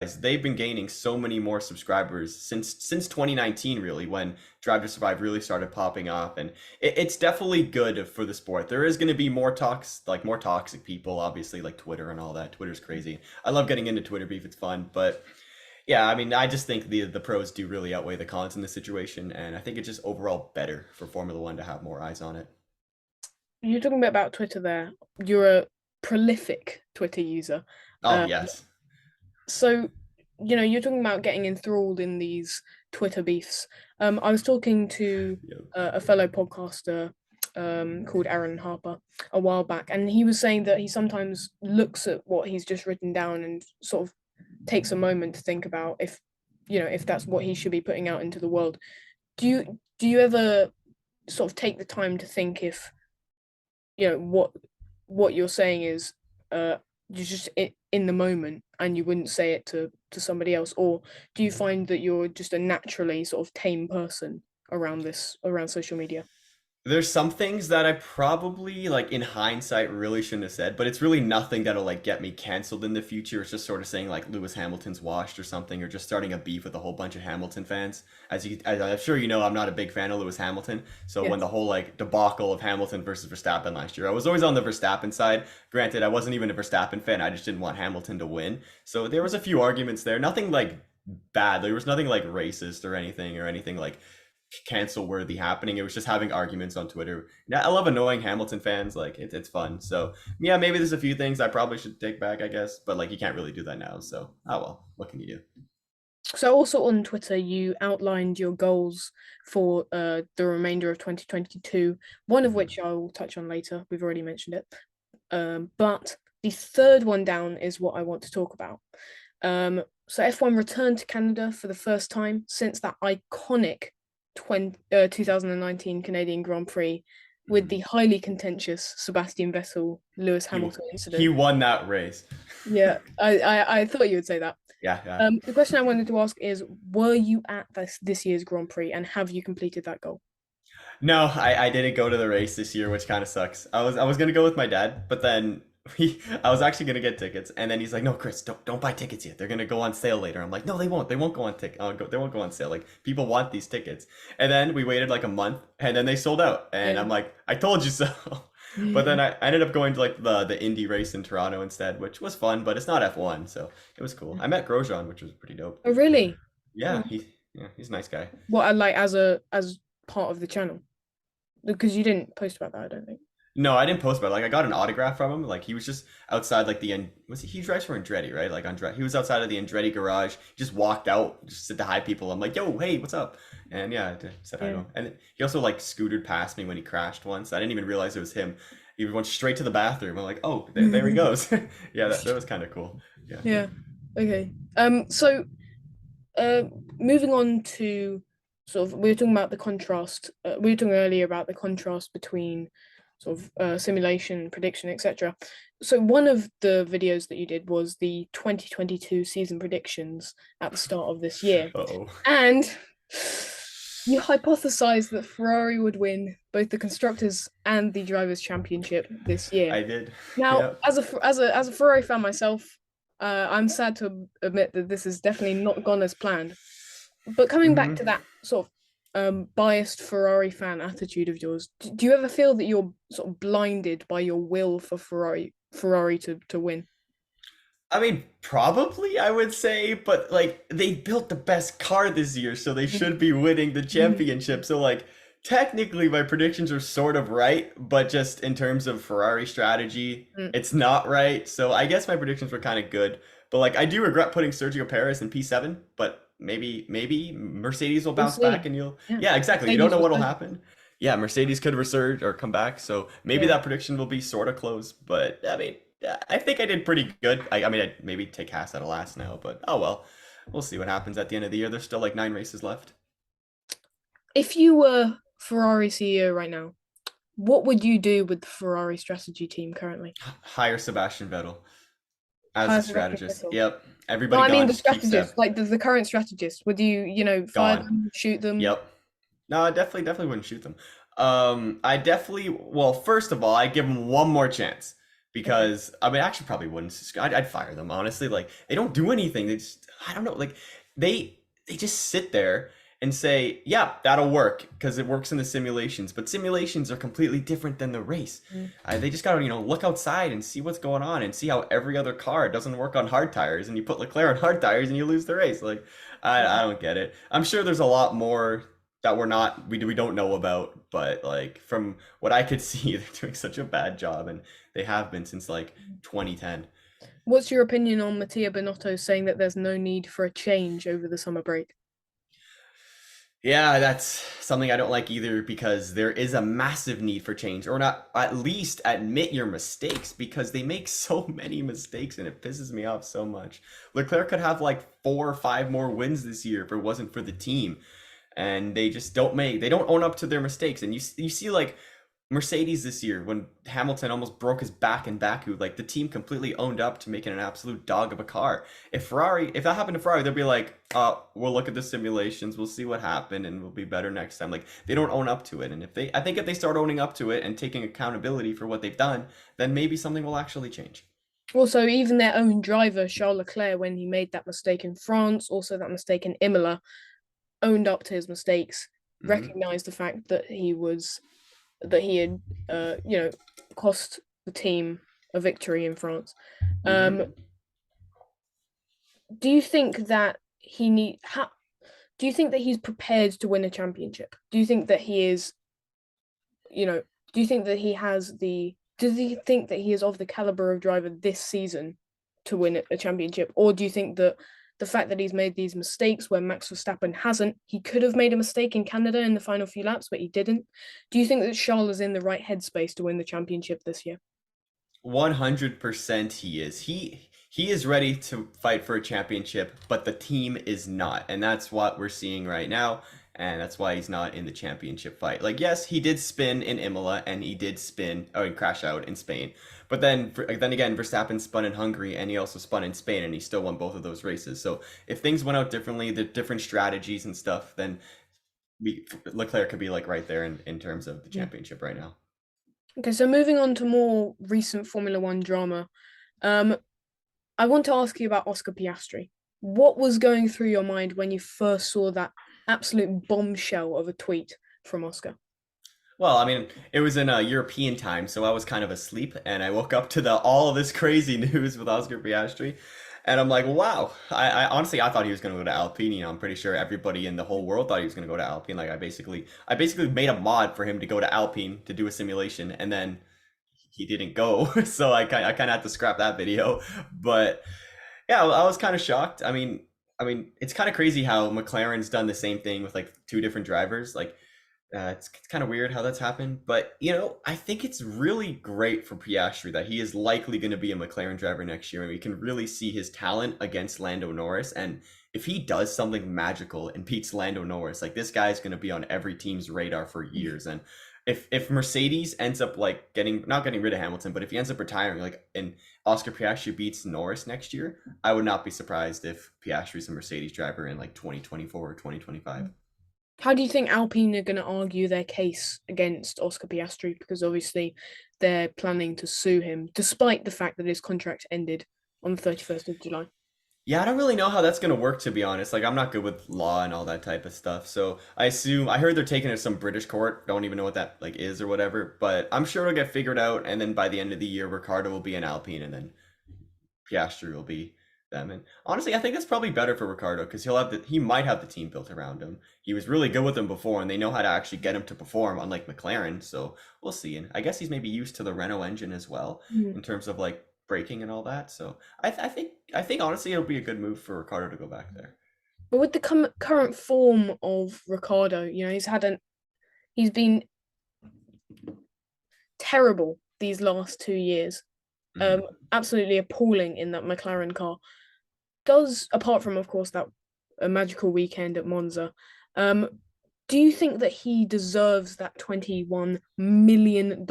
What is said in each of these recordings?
they've been gaining so many more subscribers since 2019, really, when Drive to Survive really started popping off, and it's definitely good for the sport. There is going to be more talks, like more toxic people, obviously, like Twitter and all that. Twitter's crazy. I love getting into Twitter beef; it's fun, but yeah, I mean, I just think the pros do really outweigh the cons in this situation, and I think it's just overall better for Formula One to have more eyes on it. You're talking about Twitter there. You're a prolific Twitter user. Oh Uh, yes. so, you're talking about getting enthralled in these Twitter beefs. I was talking to Yep. a fellow podcaster called Aaron Harper a while back, and he was saying that he sometimes looks at what he's just written down and sort of takes a moment to think about if that's what he should be putting out into the world. Do you ever sort of take the time to think if what you're saying is you're just in the moment and you wouldn't say it to somebody else, or do you find that you're just a naturally sort of tame person around social media? There's some things that I probably, like in hindsight, really shouldn't have said, but it's really nothing that'll like get me canceled in the future. It's just sort of saying like Lewis Hamilton's washed or something, or just starting a beef with a whole bunch of Hamilton fans. As I'm sure you know, I'm not a big fan of Lewis Hamilton. So when Yes. the whole like debacle of Hamilton versus Verstappen last year, I was always on the Verstappen side. Granted, I wasn't even a Verstappen fan. I just didn't want Hamilton to win. So there was a few arguments there. Nothing like bad. There was nothing like racist or anything like cancel worthy happening. It was just having arguments on Twitter. Yeah, I love annoying Hamilton fans. Like it's fun. So yeah, maybe there's a few things I probably should take back, I guess. But like you can't really do that now. So oh well, what can you do? So also on Twitter, you outlined your goals for the remainder of 2022, one of Mhm. which I will touch on later. We've already mentioned it. But the third one down is what I want to talk about. So F1 returned to Canada for the first time since that iconic 2019 Canadian Grand Prix with Mhm. the highly contentious Sebastian Vettel Lewis He Hamilton he incident. won that race. Yeah, I thought you would say that. Yeah, yeah. The question I wanted to ask is, were you at this year's Grand Prix and have you completed that goal? No, I didn't go to the race this year, which kind of sucks. I was gonna go with my dad, but then I was actually gonna get tickets, and then he's like, "No, Chris, don't buy tickets yet. They're gonna go on sale later." I'm like, "No, they won't. They won't go on they won't go on sale. Like people want these tickets." And then we waited like a month, and then they sold out, and Yeah. I'm like, "I told you so." But then I ended up going to like the Indy race in Toronto instead, which was fun, but it's not F1, so it was cool. I met Grosjean, which was pretty dope. Oh, really? Yeah, Oh. he's a nice guy. What I like as part of the channel because you didn't post about that, I don't think. No, I didn't post about it. Like I got an autograph from him. Like he was just outside like the end was he drives for Andretti, right? Like Andretti he was outside of the Andretti garage. He just walked out, just said to hi people. I'm like, yo, hey, what's up? And yeah, I said hi to Yeah. him. And he also like scootered past me when he crashed once. I didn't even realize it was him. He went straight to the bathroom. I'm like, oh, there he goes. Yeah, that was kind of cool. Yeah. Yeah. Okay. So uh, moving on to sort of, we were talking about the contrast. We were talking earlier about the contrast between sort of simulation, prediction, etc. So one of the videos that you did was the 2022 season predictions at the start of this year, Uh-oh. and you hypothesized that Ferrari would win both the constructors and the drivers' championship this year. I did. Now, Yeah. as a Ferrari fan myself, I'm sad to admit that this has definitely not gone as planned. But coming back Hmm. to that sort of biased Ferrari fan attitude of yours, do you ever feel that you're sort of blinded by your will for Ferrari to win? I mean, probably I would say, but like they built the best car this year, so they should be winning the championship. So like technically my predictions are sort of right, but just in terms of Ferrari strategy, Mm. it's not right. So I guess my predictions were kind of good. But like I do regret putting Sergio Perez in P7, but maybe Mercedes will We'll bounce back see. and you'll Yeah, yeah, exactly. You don't Mercedes know was what'll good. happen. Yeah, Mercedes could resurge or come back. So maybe Yeah. that prediction will be sort of close, but I mean, yeah, I think I did pretty good. I mean, I'd maybe take Haas out of last now, but oh well. We'll see what happens at the end of the year. There's still like 9 races left. If you were Ferrari CEO right now, what would you do with the Ferrari strategy team currently? Hire Sebastian Vettel as the Hire Sebastian strategist. Vettel. Yep. No, Everybody I mean gone, the just keep strategist, Seb. like the current strategist. Would you, fire Gone. them, shoot them? Yep. No, I definitely wouldn't shoot them. I definitely, well, first of all, I give them one more chance. Okay. because I mean, I actually probably wouldn't. I'd fire them honestly. Like they don't do anything. They just I don't know. Like they just sit there and say, "Yeah, that'll work," because it works in the simulations. But simulations are completely different than the race. Mm. They just gotta look outside and see what's going on and see how every other car doesn't work on hard tires, and you put Leclerc on hard tires and you lose the race. Like I don't get it. I'm sure there's a lot more that we don't know about, but like from what I could see, they're doing such a bad job, and they have been since like 2010. What's your opinion on Mattia Binotto saying that there's no need for a change over the summer break? Yeah, that's something I don't like either because there is a massive need for change, or not at least admit your mistakes because they make so many mistakes and it pisses me off so much. Leclerc could have like 4 or 5 more wins this year if it wasn't for the team, and they don't own up to their mistakes. And you see like Mercedes this year when Hamilton almost broke his back in Baku, like the team completely owned up to making an absolute dog of a car. If that happened to Ferrari, they'll be like, we'll look at the simulations, we'll see what happened, and we'll be better next time. Like they don't own up to it, and I think if they start owning up to it and taking accountability for what they've done, then maybe something will actually change. Also, even their own driver, Charles Leclerc, when he made that mistake in France, also that mistake in Imola, owned up to his mistakes, Hmm. recognized the fact that he had cost the team a victory in France. Um, Hmm. do you think that do you think that he's prepared to win a championship? Do you think that he is, you know, do you think that he has the does he think that he is of the caliber of driver this season to win a championship? Or do you think that the fact that he's made these mistakes where Max Verstappen hasn't, he could have made a mistake in Canada in the final few laps, but he didn't? Do you think that Charles is in the right headspace to win the championship this year? 100% he is. He is ready to fight for a championship, but the team is not. And that's what we're seeing right now, and that's why he's not in the championship fight. Like yes, he did spin in Imola and he did spin and crash out in Spain. But then again, Verstappen spun in Hungary and he also spun in Spain and he still won both of those races. So if things went out differently, the different strategies and stuff, then Leclerc could be like right there in terms of the Mm. championship right now. Okay, so moving on to more recent Formula One drama. Um, I want to ask you about Oscar Piastri. What was going through your mind when you first saw that absolute bombshell of a tweet from Oscar? Well, I mean, it was in European time, so I was kind of asleep, and I woke up to the all of this crazy news with Oscar Piastri, and I'm like, wow. I honestly I thought he was going to go to Alpine. I'm pretty sure everybody in the whole world thought he was going to go to Alpine. Like I basically made a mod for him to go to Alpine to do a simulation, and then he didn't go, so I kind of had to scrap that video. But yeah, I was kind of shocked. I mean, it's kind of crazy how McLaren's done the same thing with like two different drivers. Like it's kind of weird how that's happened, but I think it's really great for Piastri that he is likely going to be a McLaren driver next year, and we can really see his talent against Lando Norris. And if he does something magical and beats Lando Norris, like this guy is going to be on every team's radar for years. And if Mercedes ends up like not getting rid of Hamilton, but if he ends up retiring, like and Oscar Piastri beats Norris next year, I would not be surprised if Piastri's a Mercedes driver in like 2024 or 2025. How do you think Alpine are going to argue their case against Oscar Piastri? Because obviously they're planning to sue him, despite the fact that his contract ended on the 31st of July. Yeah, I don't really know how that's gonna work to be honest. Like I'm not good with law and all that type of stuff. So I heard they're taking it to some British court. Don't even know what that like is or whatever, but I'm sure it'll get figured out and then by the end of the year Ricardo will be in Alpine and then Piastri will be them. And honestly, I think that's probably better for Ricardo because he might have the team built around him. He was really good with them before and they know how to actually get him to perform, unlike McLaren. So we'll see. And I guess he's maybe used to the Renault engine as well Mm. in terms of like braking and all that. So I think honestly it'll be a good move for Ricardo to go back there. But with the current form of Ricardo, he's been terrible these last 2 years. Um, Hmm. absolutely appalling in that McLaren car. Does apart from of course that a magical weekend at Monza, um, do you think that he deserves that $21 million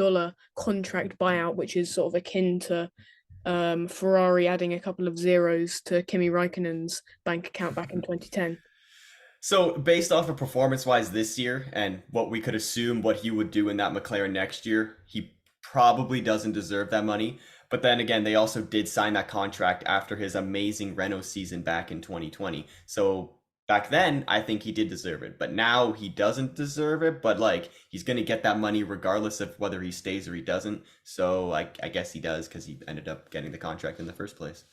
contract buyout, which is sort of akin to Ferrari adding a couple of zeros to Kimi Raikkonen's bank account back in 2010? So based off of performance wise this year and what we could assume what he would do in that McLaren next year, he probably doesn't deserve that money. But then again, they also did sign that contract after his amazing Renault season back in 2020. So back then, I think he did deserve it. But now he doesn't deserve it. But like, he's going to get that money regardless of whether he stays or he doesn't. So I guess he does because he ended up getting the contract in the first place.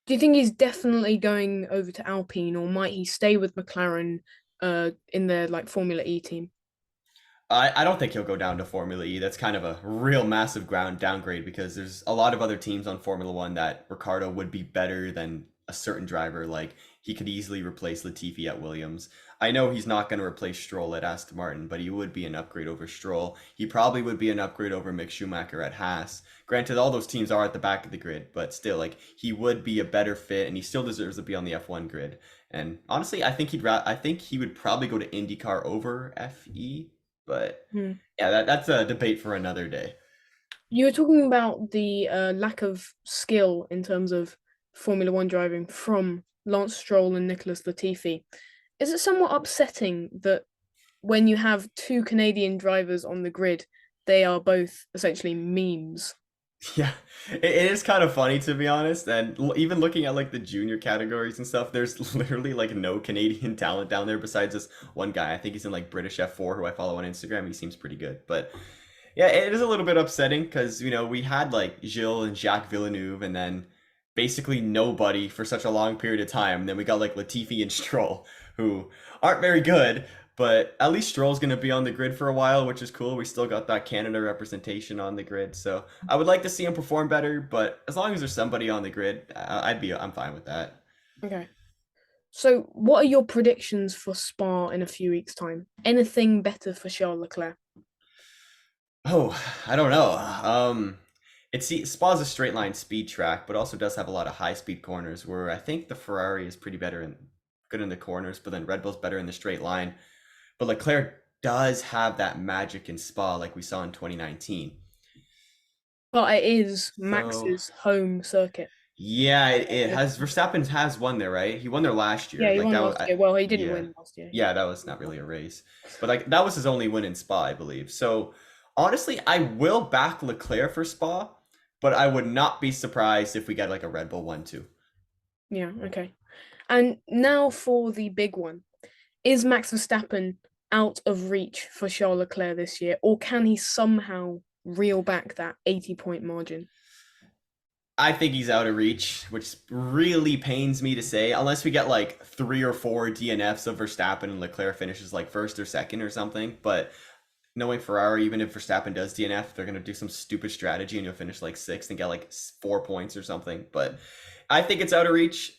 Do you think he's definitely going over to Alpine, or might he stay with McLaren in their like Formula E team? I don't think he'll go down to Formula E. That's kind of a real massive ground downgrade because there's a lot of other teams on Formula One that Ricardo would be better than a certain driver. Like he could easily replace Latifi at Williams. I know he's not going to replace Stroll at Aston Martin, but he would be an upgrade over Stroll. He probably would be an upgrade over Mick Schumacher at Haas. Granted, all those teams are at the back of the grid, but still, like he would be a better fit, and he still deserves to be on the F1 grid. And honestly, I think he would probably go to IndyCar over FE. But Hmm. yeah, that's a debate for another day. You were talking about the lack of skill in terms of Formula One driving from Lance Stroll and Nicholas Latifi. Is it somewhat upsetting that when you have two Canadian drivers on the grid, they are both essentially memes? Yeah, it is kind of funny to be honest. And even looking at like the junior categories and stuff, there's literally like no Canadian talent down there besides this one guy. I think he's in like British F4 who I follow on Instagram. He seems pretty good. But yeah, it is a little bit upsetting because, we had like Gilles and Jacques Villeneuve and then basically nobody for such a long period of time. Then we got like Latifi and Stroll who aren't very good, but at least Stroll's going to be on the grid for a while, which is cool. We still got that Canada representation on the grid. So I would like to see him perform better, but as long as there's somebody on the grid, I'm fine with that. Okay. So, what are your predictions for Spa in a few weeks' time? Anything better for Charles Leclerc? Oh, I don't know. Spa's a straight line speed track, but also does have a lot of high speed corners where I think the Ferrari is pretty good in the corners, but then Red Bull's better in the straight line. But Leclerc does have that magic in Spa like we saw in 2019. But it is So Max's home circuit. yeah, it has Verstappen has won there, right? He won there last Yeah, year. he Like won that was last year. Well, he didn't yeah. win last year. Yeah. Yeah, that was not really a race. But like that was his only win in Spa, I believe. So honestly, I will back Leclerc for Spa, but I would not be surprised if we get like a Red Bull 1-2. Yeah, okay. And now for the big one. Is Max Verstappen out of reach for Charles Leclerc this year, or can he somehow reel back that 80-point margin? I think he's out of reach, which really pains me to say, unless we get like 3 or 4 DNFs of Verstappen and Leclerc finishes like first or second or something. But knowing Ferrari, even if Verstappen does DNF, they're gonna do some stupid strategy and you'll finish like sixth and get like 4 points or something. But I think it's out of reach.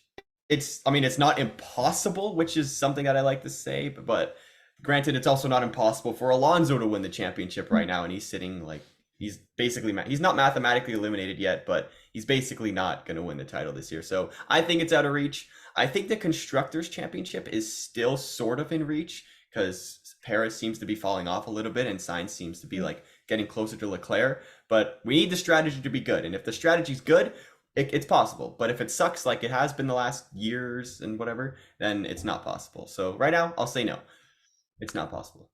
I mean, it's not impossible, which is something that I like to say, but granted, it's also not impossible for Alonso to win the championship right now, and he's sitting like he's not mathematically eliminated yet, but he's basically not going to win the title this year. So I think it's out of reach. I think the constructors championship is still sort of in reach because Paris seems to be falling off a little bit, and Sainz seems to be like getting closer to Leclerc. But we need the strategy to be good, and if the strategy's good, it's possible. But if it sucks like it has been the last years and whatever, then it's not possible. So right now, I'll say no. It's not possible.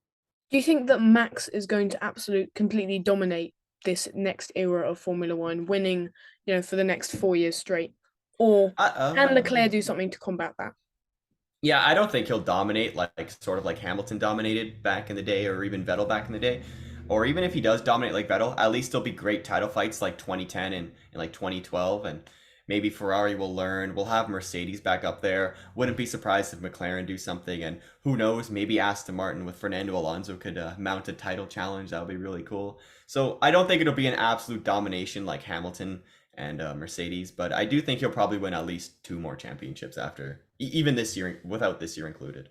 Do you think that Max is going to completely dominate this next era of Formula One, winning, for the next 4 years straight? Or can Leclerc do something to combat that? Yeah, I don't think he'll dominate like sort of like Hamilton dominated back in the day, or even Vettel back in the day. Or even if he does dominate like Vettel, at least there'll be great title fights like 2010 and like 2012, and maybe Ferrari will learn. We'll have Mercedes back up there. Wouldn't be surprised if McLaren do something, and who knows, maybe Aston Martin with Fernando Alonso could mount a title challenge. That would be really cool. So I don't think it'll be an absolute domination like Hamilton and Mercedes, but I do think he'll probably win at least 2 more championships after, even this year, without this year included.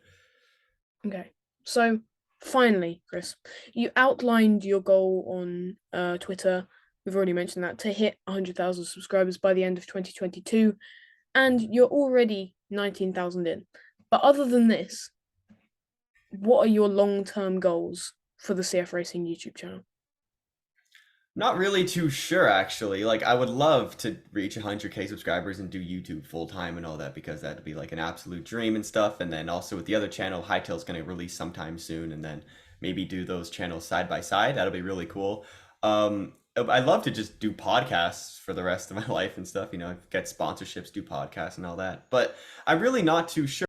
Okay. So finally, Chris, you outlined your goal on Twitter. We've already mentioned that to hit 100,000 subscribers by the end of 2022, and you're already 19,000 in. But other than this, what are your long-term goals for the CF Racing YouTube channel? Not really too sure actually. Like I would love to reach 100K subscribers and do YouTube full time and all that because that'd be like an absolute dream and stuff. And then also with the other channel, Hightail's going to release sometime soon, and then maybe do those channels side by side. That'll be really cool. I love to just do podcasts for the rest of my life and stuff, get sponsorships, do podcasts and all that. But I'm really not too sure.